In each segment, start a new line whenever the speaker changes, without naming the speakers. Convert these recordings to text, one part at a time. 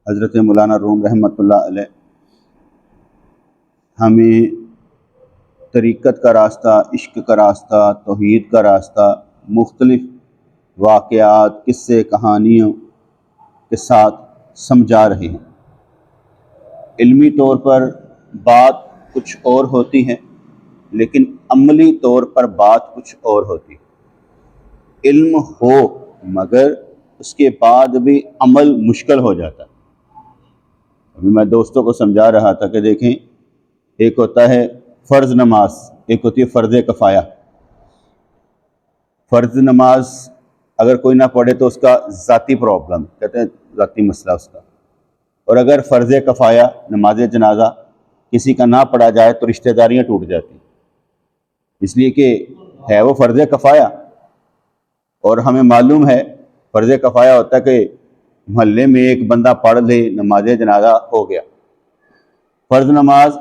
حضرت مولانا روم رحمۃ اللہ علیہ ہمیں طریقت کا راستہ، عشق کا راستہ، توحید کا راستہ مختلف واقعات، قصے، کہانیوں کے ساتھ سمجھا رہے ہیں۔ علمی طور پر بات کچھ اور ہوتی ہے، لیکن عملی طور پر بات کچھ اور ہوتی ہے۔ علم ہو مگر اس کے بعد بھی عمل مشکل ہو جاتا ہے۔ ابھی میں دوستوں کو سمجھا رہا تھا کہ دیکھیں، ایک ہوتا ہے فرض نماز، ایک ہوتی ہے فرض کفایہ۔ فرض نماز اگر کوئی نہ پڑھے تو اس کا ذاتی پرابلم، کہتے ہیں ذاتی مسئلہ اس کا، اور اگر فرض کفایہ نماز جنازہ کسی کا نہ پڑھا جائے تو رشتہ داریاں ٹوٹ جاتی ہیں، اس لیے کہ ہے وہ فرض کفایہ، اور ہمیں معلوم ہے فرض کفایہ ہوتا ہے کہ محلے میں ایک بندہ پڑھ لے نماز جنازہ ہو گیا۔ فرض نماز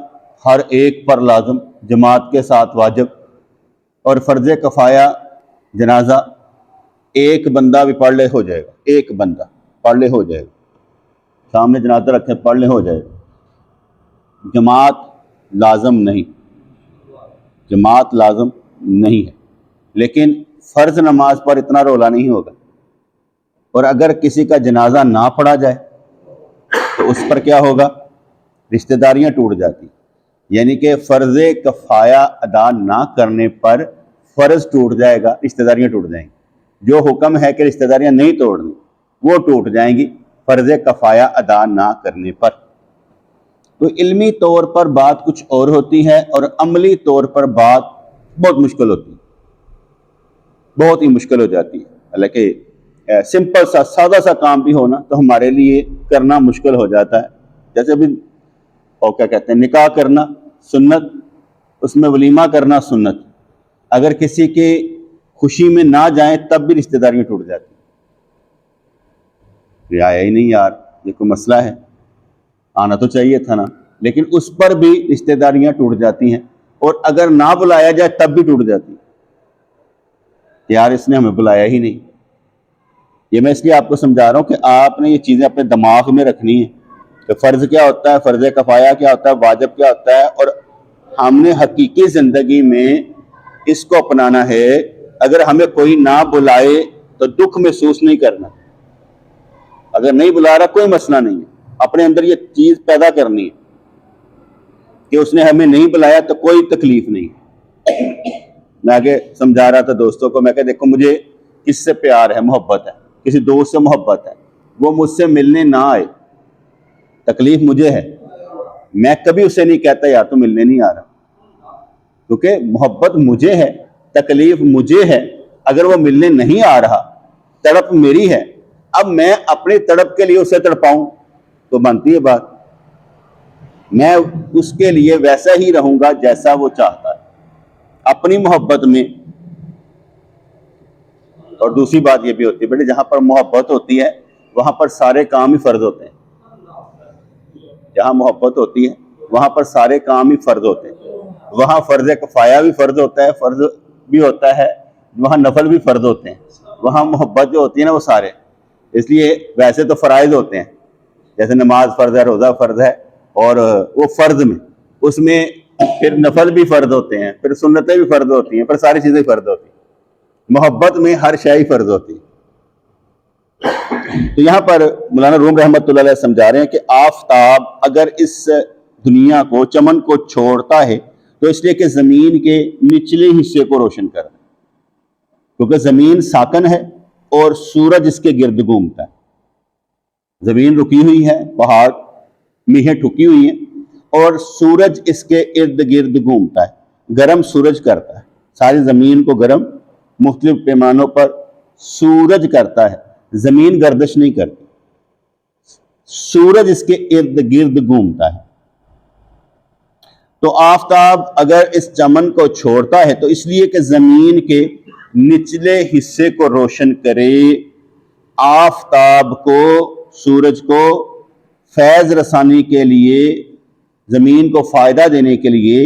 ہر ایک پر لازم، جماعت کے ساتھ واجب، اور فرض کفایہ جنازہ ایک بندہ بھی پڑھ لے ہو جائے گا، ایک بندہ پڑھ لے ہو جائے گا، سامنے جنازہ رکھے پڑھ لے ہو جائے گا۔ جماعت لازم نہیں، جماعت لازم نہیں ہے، لیکن فرض نماز پر اتنا رولا نہیں ہوگا، اور اگر کسی کا جنازہ نہ پڑھا جائے تو اس پر کیا ہوگا؟ رشتہ داریاں ٹوٹ جاتی، یعنی کہ فرض کفایہ ادا نہ کرنے پر فرض ٹوٹ جائے گا، رشتہ داریاں ٹوٹ جائیں گی۔ جو حکم ہے کہ رشتہ داریاں نہیں توڑنی، وہ ٹوٹ جائیں گی فرض کفایہ ادا نہ کرنے پر۔ تو علمی طور پر بات کچھ اور ہوتی ہے، اور عملی طور پر بات بہت مشکل ہوتی ہے، بہت ہی مشکل ہو جاتی ہے۔ حالانکہ سمپل سا سادہ سا کام بھی ہونا تو ہمارے لیے کرنا مشکل ہو جاتا ہے۔ جیسے ابھی اور کیا کہتے ہیں، نکاح کرنا سنت، اس میں ولیمہ کرنا سنت، اگر کسی کے خوشی میں نہ جائیں تب بھی رشتہ داریاں ٹوٹ جاتی ہیں۔ یہ آیا ہی نہیں یار، یہ کوئی مسئلہ ہے، آنا تو چاہیے تھا نا، لیکن اس پر بھی رشتہ داریاں ٹوٹ جاتی ہیں، اور اگر نہ بلایا جائے تب بھی ٹوٹ جاتی ہیں، یار اس نے ہمیں بلایا ہی نہیں۔ یہ میں اس لیے آپ کو سمجھا رہا ہوں کہ آپ نے یہ چیزیں اپنے دماغ میں رکھنی ہیں کہ فرض کیا ہوتا ہے، فرض کفایہ کیا ہوتا ہے، واجب کیا ہوتا ہے، اور ہم نے حقیقی زندگی میں اس کو اپنانا ہے۔ اگر ہمیں کوئی نہ بلائے تو دکھ محسوس نہیں کرنا، اگر نہیں بلا رہا کوئی مسئلہ نہیں ہے، اپنے اندر یہ چیز پیدا کرنی ہے کہ اس نے ہمیں نہیں بلایا تو کوئی تکلیف نہیں ہے۔ میں آگے سمجھا رہا تھا دوستوں کو، میں کہ دیکھو مجھے کس سے پیار ہے، محبت ہے، کسی دوست سے محبت ہے، وہ مجھ سے ملنے نہ آئے، تکلیف مجھے ہے، میں کبھی اسے نہیں کہتا یار تو ملنے نہیں آ رہا، کیونکہ محبت مجھے ہے، تکلیف مجھے ہے۔ اگر وہ ملنے نہیں آ رہا، تڑپ میری ہے، اب میں اپنی تڑپ کے لیے اسے تڑپاؤں تو بنتی ہے بات، میں اس کے لیے ویسا ہی رہوں گا جیسا وہ چاہتا ہے اپنی محبت میں۔ اور دوسری بات یہ بھی ہوتی ہے بیٹے، جہاں پر محبت ہوتی ہے وہاں پر سارے کام ہی فرض ہوتے ہیں، جہاں محبت ہوتی ہے وہاں پر سارے کام ہی فرض ہوتے ہیں، وہاں فرض کفایہ بھی فرض ہوتا ہے، فرض بھی ہوتا ہے، وہاں نفل بھی فرض ہوتے ہیں، وہاں محبت جو ہوتی ہے نا وہ سارے، اس لیے ویسے تو فرائض ہوتے ہیں، جیسے نماز فرض ہے، روزہ فرض ہے، اور وہ فرض میں اس میں پھر نفل بھی فرض ہوتے ہیں، پھر سنتیں بھی فرض ہوتی ہیں، پھر ساری چیزیں فرض ہوتی ہیں، محبت میں ہر شے فرض ہوتی ہے۔ تو یہاں پر مولانا روم رحمۃ اللہ علیہ سمجھا رہے ہیں کہ آفتاب اگر اس دنیا کو، چمن کو چھوڑتا ہے تو اس لیے کہ زمین کے نچلے حصے کو روشن کر رہا ہے، کیونکہ زمین ساکن ہے اور سورج اس کے گرد گھومتا ہے۔ زمین رکی ہوئی ہے، پہاڑ میہیں ٹھکی ہوئی ہیں، اور سورج اس کے ارد گرد گھومتا ہے، گرم سورج کرتا ہے، ساری زمین کو گرم مختلف پیمانوں پر سورج کرتا ہے، زمین گردش نہیں کرتی، سورج اس کے ارد گرد گھومتا ہے۔ تو آفتاب اگر اس چمن کو چھوڑتا ہے تو اس لیے کہ زمین کے نچلے حصے کو روشن کرے، آفتاب کو، سورج کو فیض رسانی کے لیے، زمین کو فائدہ دینے کے لیے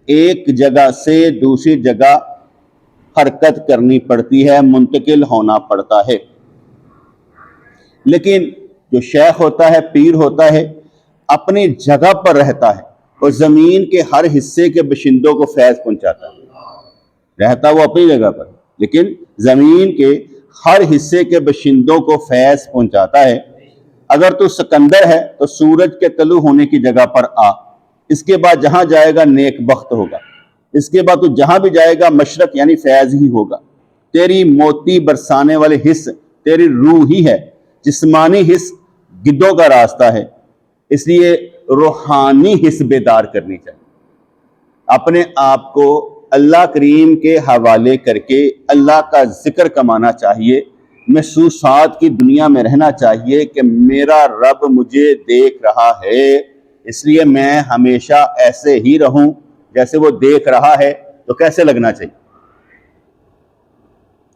ایک جگہ سے دوسری جگہ حرکت کرنی پڑتی ہے، منتقل ہونا پڑتا ہے۔ لیکن جو شیخ ہوتا ہے، پیر ہوتا ہے، اپنی جگہ پر رہتا ہے اور زمین کے ہر حصے کے باشندوں کو فیض پہنچاتا ہے۔ رہتا وہ اپنی جگہ پر، لیکن زمین کے ہر حصے کے باشندوں کو فیض پہنچاتا ہے۔ اگر تو سکندر ہے تو سورج کے طلوع ہونے کی جگہ پر آ، اس کے بعد جہاں جائے گا نیک بخت ہوگا، اس کے بعد تو جہاں بھی جائے گا مشرق یعنی فیض ہی ہوگا۔ تیری موتی برسانے والے حص تیری روح ہی ہے، جسمانی حص گدوں کا راستہ ہے، اس لیے روحانی حص بیدار کرنی چاہیے۔ اپنے آپ کو اللہ کریم کے حوالے کر کے اللہ کا ذکر کمانا چاہیے، محسوسات کی دنیا میں رہنا چاہیے کہ میرا رب مجھے دیکھ رہا ہے، اس لیے میں ہمیشہ ایسے ہی رہوں جیسے وہ دیکھ رہا ہے۔ تو کیسے لگنا چاہیے؟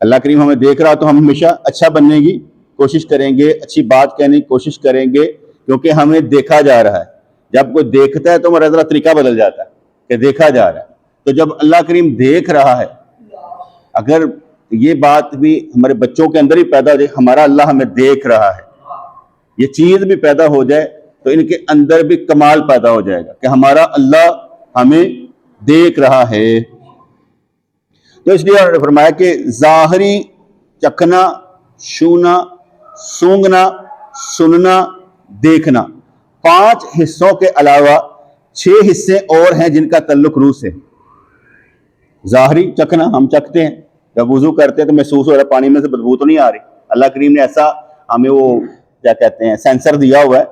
اللہ کریم ہمیں دیکھ رہا تو ہم ہمیشہ اچھا بننے کی کوشش کریں گے، اچھی بات کہنے کی کوشش کریں گے، کیونکہ ہمیں دیکھا جا رہا ہے۔ جب کوئی دیکھتا ہے تو ہمارا ذرا طریقہ بدل جاتا ہے کہ دیکھا جا رہا ہے۔ تو جب اللہ کریم دیکھ رہا ہے، اگر یہ بات بھی ہمارے بچوں کے اندر ہی پیدا ہو جائے، ہمارا اللہ ہمیں دیکھ رہا ہے، یہ چیز بھی پیدا ہو جائے تو ان کے اندر بھی کمال پیدا ہو جائے گا کہ ہمارا اللہ ہمیں دیکھ رہا ہے۔ تو اس لیے انہوں نے فرمایا کہ ظاہری چکھنا، چھونا، سونگنا، سننا، دیکھنا، 5 حصوں کے علاوہ 6 حصے اور ہیں جن کا تعلق روح سے۔ ظاہری چکھنا، ہم چکھتے ہیں، جب وضو کرتے ہیں تو محسوس ہو رہا ہے پانی میں سے بدبو تو نہیں آ رہی۔ اللہ کریم نے ایسا ہمیں وہ کیا کہتے ہیں سینسر دیا ہوا ہے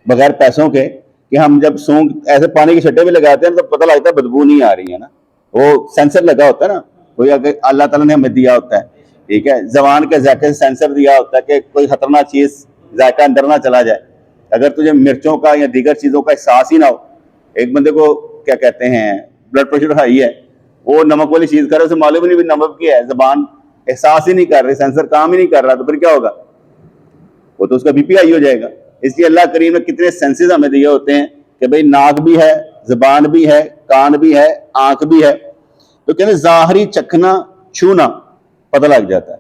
بغیر پیسوں کے کہ ہم جب سونگ ایسے پانی کے چھٹے بھی لگاتے ہیں تو پتہ لگتا ہے بدبو نہیں آ رہی ہے نا، وہ سینسر لگا ہوتا ہے نا، کوئی اگر اللہ تعالیٰ نے ہمیں دیا ہوتا ہے، ٹھیک ہے، زبان کے ذائقے سے سینسر دیا ہوتا ہے کہ کوئی خطرناک چیز ذائقہ اندر نہ چلا جائے۔ اگر تجھے مرچوں کا یا دیگر چیزوں کا احساس ہی نہ ہو، ایک بندے کو کیا کہتے ہیں بلڈ پریشر ہائی ہے، وہ نمک والی چیز کر رہا ہے، اسے معلوم نہیں بھی نمک کی ہے، زبان احساس ہی نہیں کر رہی، سینسر کام ہی نہیں کر رہا، تو پھر کیا ہوگا؟ وہ تو اس کا بی پی ہائی ہو جائے گا۔ اس لیے اللہ کریم نے کتنے سینسز ہمیں دیے ہوتے ہیں کہ بھئی ناک بھی ہے، زبان بھی ہے، کان بھی ہے، آنکھ بھی ہے، تو کہتے ہیں ظاہری چکھنا، چھونا پتہ لگ جاتا ہے،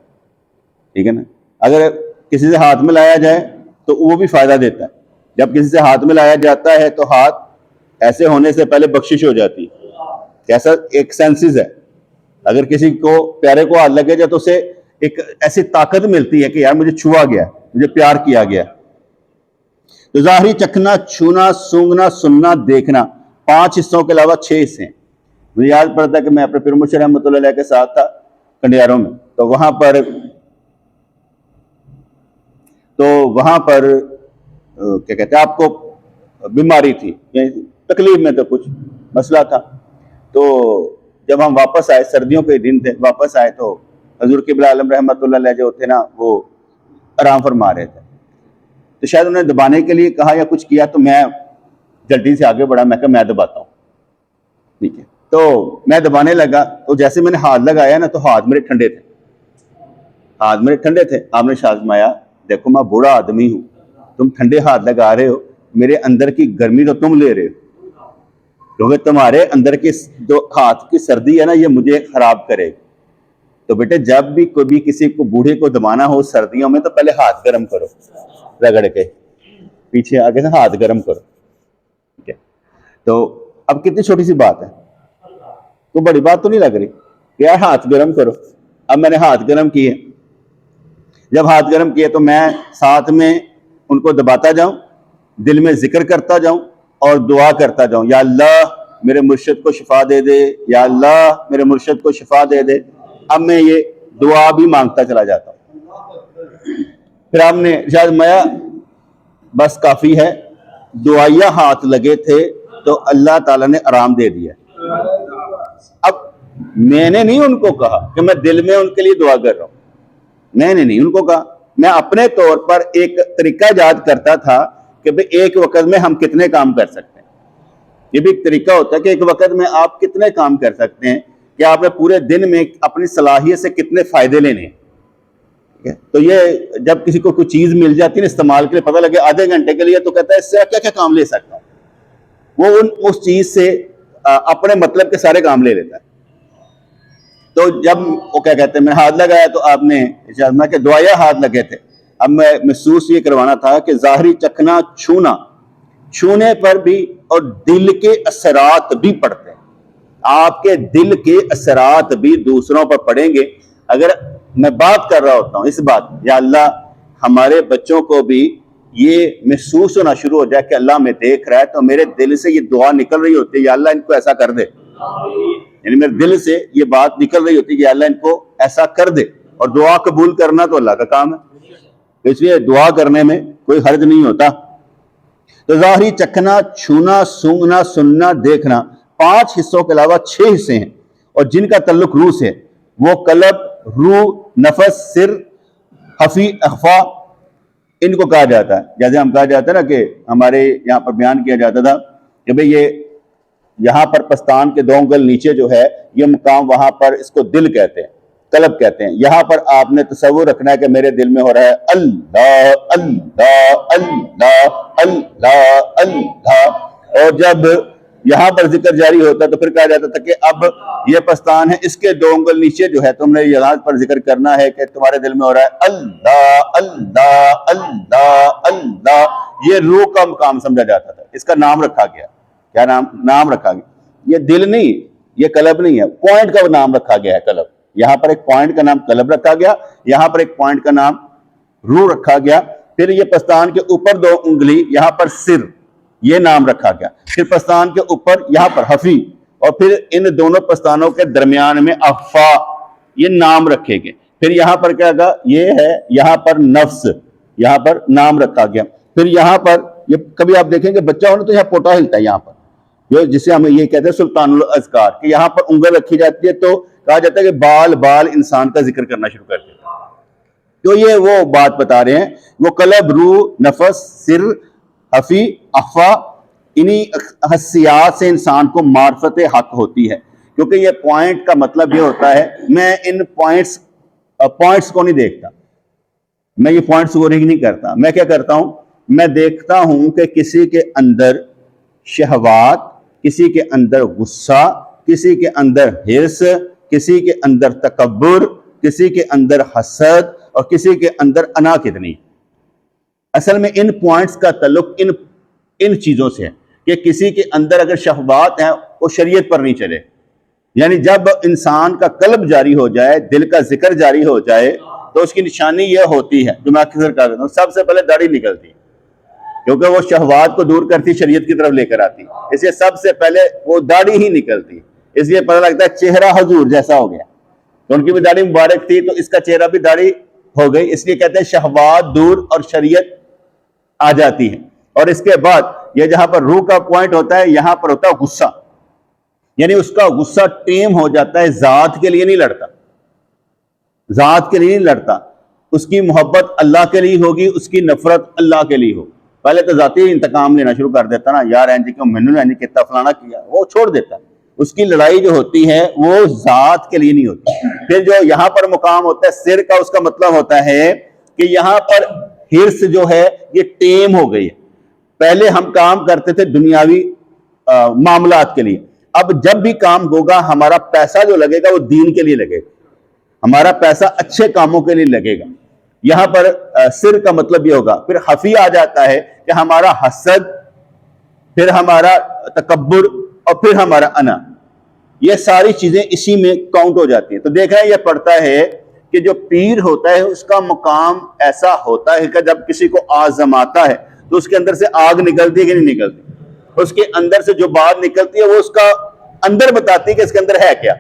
ٹھیک ہے نا۔ اگر کسی سے ہاتھ میں لایا جائے تو وہ بھی فائدہ دیتا ہے۔ جب کسی سے ہاتھ میں لایا جاتا ہے تو ہاتھ ایسے ہونے سے پہلے بخشش ہو جاتی ہے، کیسا ایک سینسز ہے۔ اگر کسی کو پیارے کو ہاتھ لگے جائے تو اسے ایک ایسی طاقت ملتی ہے کہ یار مجھے چھوا گیا، مجھے پیار کیا گیا۔ تو ظاہری چکھنا، چھونا، سونگنا، سننا، دیکھنا، 5 حصوں کے علاوہ 6 حصے ہیں۔ مجھے یاد پڑتا ہے کہ میں اپنے پیر مرشد رحمۃ اللہ علیہ کے ساتھ تھا کنڈیاروں میں، تو وہاں پر کیا کہتے ہیں آپ کو بیماری تھی، تکلیف میں تو کچھ مسئلہ تھا۔ تو جب ہم واپس آئے، سردیوں کے دن تھے، واپس آئے تو حضور قبلہ عالم رحمۃ اللہ علیہ جو تھے نا وہ آرام فرما رہے تھے، تو شاید انہوں نے دبانے کے لیے کہا یا کچھ کیا، تو میں جلدی سے آگے بڑھا، میں کہا میں دباتا ہوں، ٹھیک ہے۔ تو میں دبانے لگا، تو جیسے میں نے ہاتھ لگایا نا تو ہاتھ میرے ٹھنڈے تھے۔ آپ نے شازمایا، دیکھو میں بوڑھا آدمی ہوں، تم ٹھنڈے ہاتھ لگا رہے ہو، میرے اندر کی گرمی تو تم لے رہے ہو، کیونکہ تمہارے اندر کی جو ہاتھ کی سردی ہے نا یہ مجھے خراب کرے گی۔ تو بیٹے جب بھی کوئی بھی کسی کو بوڑھے کو دبانا ہو سردیوں میں تو پہلے ہاتھ گرم کرو، رگڑ کے پیچھے آگے سے ہاتھ گرم کرو، ٹھیک ہے۔ تو اب کتنی چھوٹی سی بات ہے، تو بڑی بات تو نہیں لگ رہی کہ یار ہاتھ گرم کرو۔ اب میں نے ہاتھ گرم کیے، جب ہاتھ گرم کیے تو میں ساتھ میں ان کو دباتا جاؤں، دل میں ذکر کرتا جاؤں اور دعا کرتا جاؤں، یا اللہ میرے مرشد کو شفا دے دے، یا اللہ میرے مرشد کو شفا دے دے۔ اب میں یہ دعا بھی مانگتا چلا جاتا ہوں۔ پھر آپ نے ارشاد فرمایا بس کافی ہے، دعائیہ ہاتھ لگے تھے تو اللہ تعالیٰ نے آرام دے دیا۔ اب میں نے نہیں ان کو کہا کہ میں دل میں ان کے لیے دعا کر رہا ہوں، میں نے نہیں ان کو کہا، میں اپنے طور پر ایک طریقہ یاد کرتا تھا کہ بھئی ایک وقت میں ہم کتنے کام کر سکتے ہیں۔ یہ بھی ایک طریقہ ہوتا ہے کہ ایک وقت میں آپ کتنے کام کر سکتے ہیں، کہ آپ نے پورے دن میں اپنی صلاحیت سے کتنے فائدے لینے ہیں۔ تو یہ جب کسی کو کوئی چیز مل جاتی ہے استعمال کے لیے، پتہ لگے آدھے گھنٹے کے لیے، تو کہتا ہے اس سے کیا کیا کام لے سکتا ہوں، وہ اس چیز سے اپنے مطلب کے سارے کام لے لیتا ہے۔ تو جب وہ کیا کہتے ہیں میں ہاتھ لگایا تو آپ نے ارشاد کہ دعائیہ ہاتھ لگے تھے، اب میں محسوس یہ کروانا تھا کہ ظاہری چکھنا چھونے پر بھی اور دل کے اثرات بھی پڑتے ہیں. آپ کے دل کے اثرات بھی دوسروں پر پڑیں گے. اگر میں بات کر رہا ہوتا ہوں اس بات، یا اللہ ہمارے بچوں کو بھی یہ محسوس ہونا شروع ہو جائے کہ اللہ میں دیکھ رہا ہے، تو میرے دل سے یہ دعا نکل رہی ہوتی ہے یا اللہ ان کو ایسا کر دے. یعنی میرے دل سے یہ بات نکل رہی ہوتی ہے کہ اللہ ان کو ایسا کر دے. اور دعا قبول کرنا تو اللہ کا کام ہے، اس لیے دعا کرنے میں کوئی حرج نہیں ہوتا. تو ظاہری چکھنا، چھونا، سونگنا، سننا، دیکھنا 5 حصوں کے علاوہ 6 حصے ہیں، اور جن کا تعلق روح سے. وہ قلب، روح، نفس، سر، خفی، اخفا، ان کو کہا جاتا ہے. جیسے ہم کہا جاتا ہے نا کہ ہمارے یہاں پر بیان کیا جاتا تھا کہ بھئی یہ یہاں پر پستان کے 2 انگل نیچے جو ہے یہ مقام، وہاں پر اس کو دل کہتے ہیں، قلب کہتے ہیں. یہاں پر آپ نے تصور رکھنا ہے کہ میرے دل میں ہو رہا ہے اللہ اللہ اللہ اللہ اللہ. اور جب یہاں پر ذکر جاری ہوتا تو پھر کہا جاتا تھا کہ اب یہ پستان ہے، اس کے 2 انگل نیچے جو ہے تم نے یہاں پر ذکر کرنا ہے کہ تمہارے دل میں ہو رہا ہے اللہ اللہ اللہ اللہ. یہ روح کا مقام سمجھا جاتا تھا. اس کا نام رکھا گیا. کیا نام رکھا گیا؟ یہ دل نہیں، یہ قلب نہیں ہے، پوائنٹ کا نام رکھا گیا ہے قلب. یہاں پر ایک پوائنٹ کا نام قلب رکھا گیا، یہاں پر ایک پوائنٹ کا نام روح رکھا گیا. پھر یہ پستان کے اوپر 2 انگلی، یہاں پر سر، یہ نام رکھا گیا. پھر پستان کے اوپر یہاں پر حفی، اور پھر ان دونوں پستانوں کے درمیان میں اخفا، یہ نام رکھے گئے. پھر یہاں پر کیا گا، یہ ہے یہاں پر نفس، یہاں پر نام رکھا گیا. پھر یہاں پر یہ کبھی آپ دیکھیں کہ بچہ ہونا تو یہاں پوٹا ہلتا ہے، یہاں پر جسے ہم یہ کہتے ہیں سلطان الاذکار، کہ یہاں پر انگل رکھی جاتی ہے تو کہا جاتا ہے کہ بال انسان کا ذکر کرنا شروع کر دیتا ہے. تو یہ وہ بات بتا رہے ہیں، وہ قلب، روح، نفس، سر، حفی، اخفا، انہی حسیات سے انسان کو معرفت حق ہوتی ہے. کیونکہ یہ پوائنٹ کا مطلب یہ ہوتا ہے، میں ان پوائنٹس کو نہیں دیکھتا، میں یہ پوائنٹ سکورنگ نہیں کرتا. میں کیا کرتا ہوں، میں دیکھتا ہوں کہ کسی کے اندر شہوات، کسی کے اندر غصہ، کسی کے اندر حرص، کسی کے اندر تکبر، کسی کے اندر حسد، اور کسی کے اندر انا کتنی. اصل میں ان پوائنٹس کا تعلق ان چیزوں سے ہے کہ کسی کے اندر اگر شہوات ہیں وہ شریعت پر نہیں چلے. یعنی جب انسان کا قلب جاری ہو جائے، دل کا ذکر جاری ہو جائے، تو اس کی نشانی یہ ہوتی ہے جو میں اکثر کہا کرتا ہوں، سب سے پہلے داڑھی نکلتی، کیونکہ وہ شہوات کو دور کرتی، شریعت کی طرف لے کر آتی. اس لیے سب سے پہلے وہ داڑھی ہی نکلتی. اس لیے پتہ لگتا ہے چہرہ حضور جیسا ہو گیا. تو ان کی بھی داڑھی مبارک تھی تو اس کا چہرہ بھی داڑھی ہو گئی. اس لیے کہتے ہیں شہوات دور اور شریعت آ جاتی ہے. اور اس کے بعد یہ جہاں پر روح کا پوائنٹ ہوتا ہے، یہاں پر ہوتا ہے غصہ. یعنی اس کا غصہ ٹیم ہو جاتا ہے، ذات کے لیے نہیں لڑتا، ذات کے لیے نہیں لڑتا. اس کی محبت اللہ کے لیے ہوگی، اس کی نفرت اللہ کے لیے ہو. پہلے تو ذاتی انتقام لینا شروع کر دیتا نا، یار اینجی کیوں میں نے کتنا فلانا کیا، وہ چھوڑ دیتا. اس کی لڑائی جو ہوتی ہے وہ ذات کے لیے نہیں ہوتی. پھر جو یہاں پر مقام ہوتا ہے سر کا، اس کا مطلب ہوتا ہے کہ یہاں پر حرص جو ہے یہ ٹیم ہو گئی ہے. پہلے ہم کام کرتے تھے دنیاوی معاملات کے لیے، اب جب بھی کام ہوگا ہمارا پیسہ جو لگے گا وہ دین کے لیے لگے گا، ہمارا پیسہ اچھے کاموں کے لیے لگے گا. یہاں پر سر کا مطلب یہ ہوگا. پھر خفی آ جاتا ہے کہ ہمارا حسد، پھر ہمارا تکبر، اور پھر ہمارا انا. یہ ساری چیزیں اسی میں کاؤنٹ ہو جاتی ہیں. تو دیکھ رہے ہیں یہ پڑھتا ہے کہ جو پیر ہوتا ہے اس کا مقام ایسا ہوتا ہے کہ جب کسی کو آزماتا ہے تو اس کے اندر سے آگ نکلتی ہے کہ نہیں نکلتی. اس کے اندر سے جو بات نکلتی ہے وہ اس کا اندر بتاتی ہے کہ اس کے اندر ہے کیا،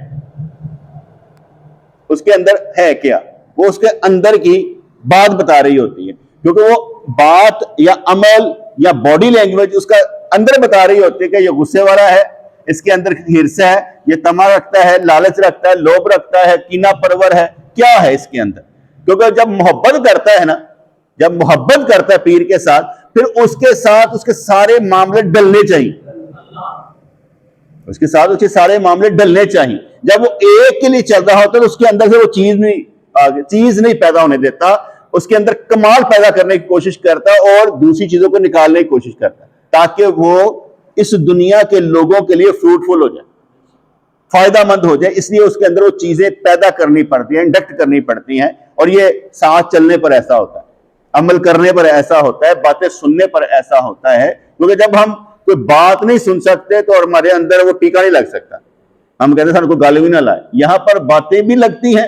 اس کے اندر ہے کیا. وہ اس کے اندر کی بات بتا رہی ہوتی ہے، کیونکہ وہ بات یا عمل یا باڈی لینگویج اس کا اندر بتا رہی ہوتی ہے کہ یہ غصے والا ہے، اس کے اندر حرص ہے، یہ طمع رکھتا ہے، لالچ رکھتا ہے، لوبھ رکھتا ہے، کینہ پرور ہے. کیا ہے اس کے اندر؟ کیونکہ جب محبت کرتا ہے نا، جب محبت کرتا ہے پیر کے ساتھ، پھر اس کے ساتھ اس کے سارے معاملے ڈلنے چاہیے، اس کے ساتھ اس کے سارے معاملے ڈلنے چاہیے. جب وہ ایک کے لیے چل رہا ہوتا ہے تو اس کے اندر سے وہ چیز نہیں پیدا ہونے دیتا، اس کے اندر کمال پیدا کرنے کی کوشش کرتا ہے اور دوسری چیزوں کو نکالنے کی کوشش کرتا ہے تاکہ وہ اس دنیا کے لوگوں کے لیے فروٹفل ہو جائے، فائدہ مند ہو جائے. اس لیے اس کے اندر وہ چیزیں پیدا کرنی پڑتی ہیں، انڈکٹ کرنی پڑتی ہیں، اور یہ ساتھ چلنے پر ایسا ہوتا ہے. عمل کرنے پر ایسا ہوتا ہے, باتیں سننے پر ایسا ہوتا ہے, کیونکہ جب ہم کوئی بات نہیں سن سکتے تو ہمارے اندر وہ ٹیکا نہیں لگ سکتا, ہم کہتے ہیں سن کوئی گالی بھی نہ لائے. یہاں پر باتیں بھی لگتی ہیں,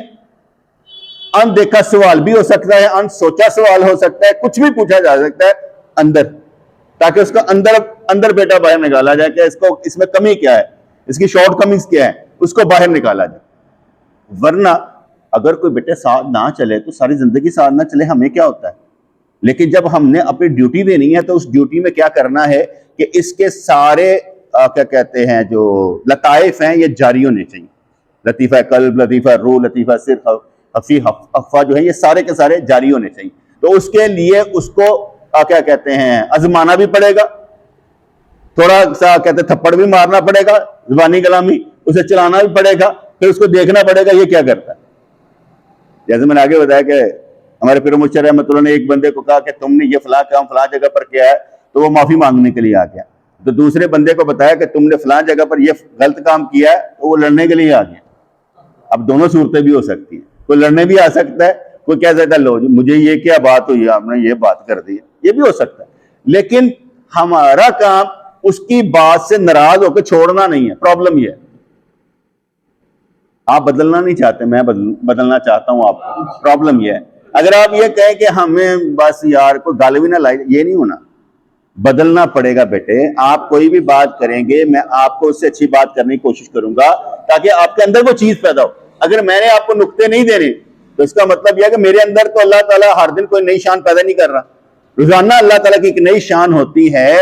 ان دیکھا سوال بھی ہو سکتا ہے, ان سوچا سوال ہو سکتا ہے, کچھ بھی پوچھا جا سکتا ہے اندر, تاکہ اس کا اندر بیٹا باہر نکالا جائے کہ اس میں کمی کیا ہے, اس کی شارٹ کمنگز کیا ہے, اس کو باہر نکالا جائے. ورنہ اگر کوئی بیٹے ساتھ نہ چلے تو ساری زندگی ساتھ نہ چلے, ہمیں کیا ہوتا ہے. لیکن جب ہم نے اپنی ڈیوٹی دینی ہے تو اس ڈیوٹی میں کیا کرنا ہے کہ اس کے سارے کیا کہتے ہیں جو لطائف ہیں یہ جاری ہونے چاہیے. لطیفہ قلب, لطیفہ روح, لطیفہ سر, خفی اخفا جو ہے یہ سارے کے سارے جاری ہونے چاہیے. تو اس کے لیے اس کو کیا کہتے ہیں آزمانا بھی پڑے گا, تھوڑا سا کہتے ہیں تھپڑ بھی مارنا پڑے گا, زبانی کلامی اسے چلانا بھی پڑے گا, پھر اس کو دیکھنا پڑے گا یہ کیا کرتا ہے. جیسے میں نے آگے بتایا کہ ہمارے پیر مشر رحمۃ اللہ نے ایک بندے کو کہا کہ تم نے یہ فلاں کام فلاں جگہ پر کیا ہے, تو وہ معافی مانگنے کے لیے آ گیا. تو دوسرے بندے کو بتایا کہ تم نے فلاں جگہ پر یہ غلط کام کیا ہے, تو وہ لڑنے کے لیے آ گیا. اب دونوں صورتیں بھی ہو سکتی ہیں, کوئی لڑنے بھی آ سکتا ہے, کوئی کہہ سکتا ہے لو مجھے یہ کیا بات ہوئی, آپ نے یہ بات کر دی, یہ بھی ہو سکتا ہے. لیکن ہمارا کام اس کی بات سے ناراض ہو کے چھوڑنا نہیں ہے. پرابلم یہ ہے آپ بدلنا نہیں چاہتے, میں بدلنا چاہتا ہوں آپ کو. پرابلم یہ ہے اگر آپ یہ کہیں کہ ہمیں بس یار کوئی گالی بھی نہ لائے, یہ نہیں ہونا. بدلنا پڑے گا بیٹے. آپ کوئی بھی بات کریں گے میں آپ کو اس سے اچھی بات کرنے کی کوشش کروں گا تاکہ آپ کے اندر وہ چیز پیدا ہو. اگر میں نے آپ کو نقطے نہیں دینے تو اس کا مطلب یہ ہے کہ میرے اندر تو اللہ تعالیٰ ہر دن کوئی نئی شان پیدا نہیں کر رہا. روزانہ اللہ تعالیٰ کی ایک نئی شان ہوتی ہے,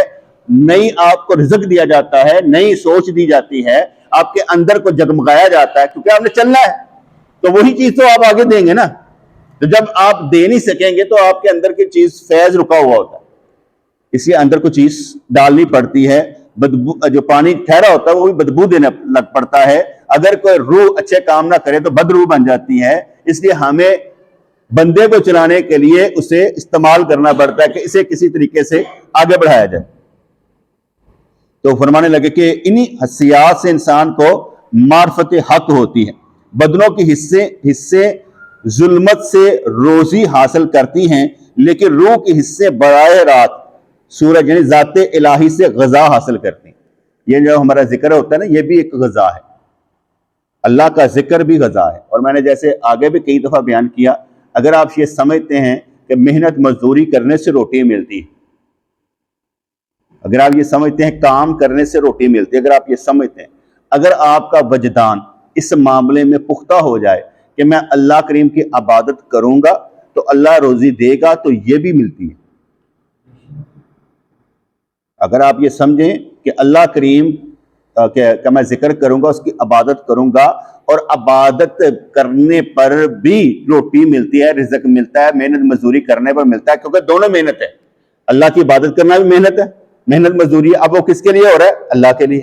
نئی آپ کو رزق دیا جاتا ہے, نئی سوچ دی جاتی ہے, آپ کے اندر کو جگمگایا جاتا ہے, کیونکہ آپ نے چلنا ہے. تو وہی چیز تو آپ آگے دیں گے نا. تو جب آپ دے نہیں سکیں گے تو آپ کے اندر کی چیز فیض رکا ہوا ہوتا ہے, اس لیے اندر کو چیز ڈالنی پڑتی ہے. بدبو جو پانی ٹھہرا ہوتا ہے وہ بھی بدبو دینے لگ پڑتا ہے. اگر کوئی روح اچھے کام نہ کرے تو بد روح بن جاتی ہے. اس لیے ہمیں بندے کو چلانے کے لیے اسے استعمال کرنا پڑتا ہے کہ اسے کسی طریقے سے آگے بڑھایا جائے. تو فرمانے لگے کہ انہی حسیات سے انسان کو معرفت حق ہوتی ہے. بدنوں کی حصے ظلمت سے روزی حاصل کرتی ہیں, لیکن روح کے حصے براہ راست سورج یعنی ذات الہی سے غذا حاصل کرتی ہیں. یہ جو ہمارا ذکر ہوتا ہے نا, یہ بھی ایک غذا ہے. اللہ کا ذکر بھی غذا ہے. اور میں نے جیسے آگے بھی کئی دفعہ بیان کیا, اگر آپ یہ سمجھتے ہیں کہ محنت مزدوری کرنے سے روٹی ملتی ہے, اگر آپ یہ سمجھتے ہیں کام کرنے سے روٹی ملتی ہے, اگر آپ یہ سمجھتے ہیں, اگر آپ کا وجدان اس معاملے میں پختہ ہو جائے کہ میں اللہ کریم کی عبادت کروں گا تو اللہ روزی دے گا, تو یہ بھی ملتی ہے. اگر آپ یہ سمجھیں کہ اللہ کریم کہ میں ذکر کروں گا, اس کی عبادت کروں گا, اور عبادت کرنے پر بھی روٹی ملتی ہے, رزق ملتا ہے, محنت مزدوری کرنے پر ملتا ہے, کیونکہ دونوں محنت ہے. اللہ کی عبادت کرنا بھی محنت ہے, محنت مزدوری ہے. اب وہ کس کے لیے ہو رہا ہے؟ اللہ کے لیے.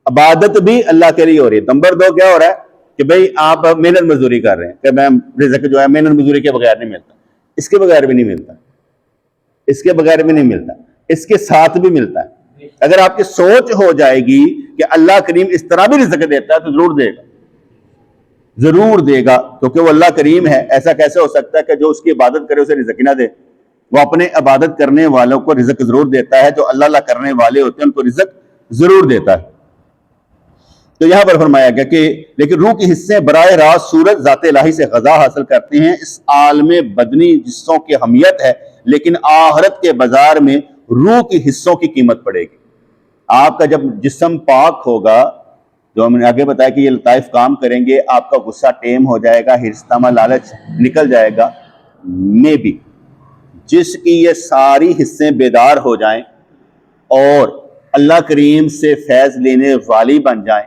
عبادت بھی اللہ کے لیے ہو رہی ہے. نمبر 2 کیا ہو رہا ہے کہ بھئی آپ محنت مزدوری کر رہے ہیں کہ میں رزق جو ہے محنت مزدوری کے بغیر نہیں ملتا, اس کے بغیر بھی نہیں ملتا, اس کے بغیر بھی نہیں ملتا, اس کے ساتھ بھی ملتا ہے. اگر آپ کی سوچ ہو جائے گی کہ اللہ کریم اس طرح بھی رزق دیتا ہے تو ضرور دے گا, ضرور دے گا, کیونکہ وہ اللہ کریم ہے. ایسا کیسے ہو سکتا ہے کہ جو اس کی عبادت کرے اسے رزق نہ دے؟ وہ اپنے عبادت کرنے والوں کو رزق ضرور دیتا ہے, جو اللہ کرنے والے ہوتے ہیں ان کو رزق ضرور دیتا ہے. تو یہاں پر فرمایا گیا کہ لیکن روح کے حصے براہ راست سورج ذات الہی سے غذا حاصل کرتے ہیں. اس عالم بدنی جسوں کی اہمیت ہے, لیکن آخرت کے بازار میں روح کے حصوں کی قیمت پڑے گی. آپ کا جب جسم پاک ہوگا, جو ہم نے آگے بتایا کہ یہ لطائف کام کریں گے, آپ کا غصہ ٹیم ہو جائے گا, حرص طمع لالچ نکل جائے گا. میں بھی جس کی یہ ساری حصے بیدار ہو جائیں اور اللہ کریم سے فیض لینے والی بن جائیں,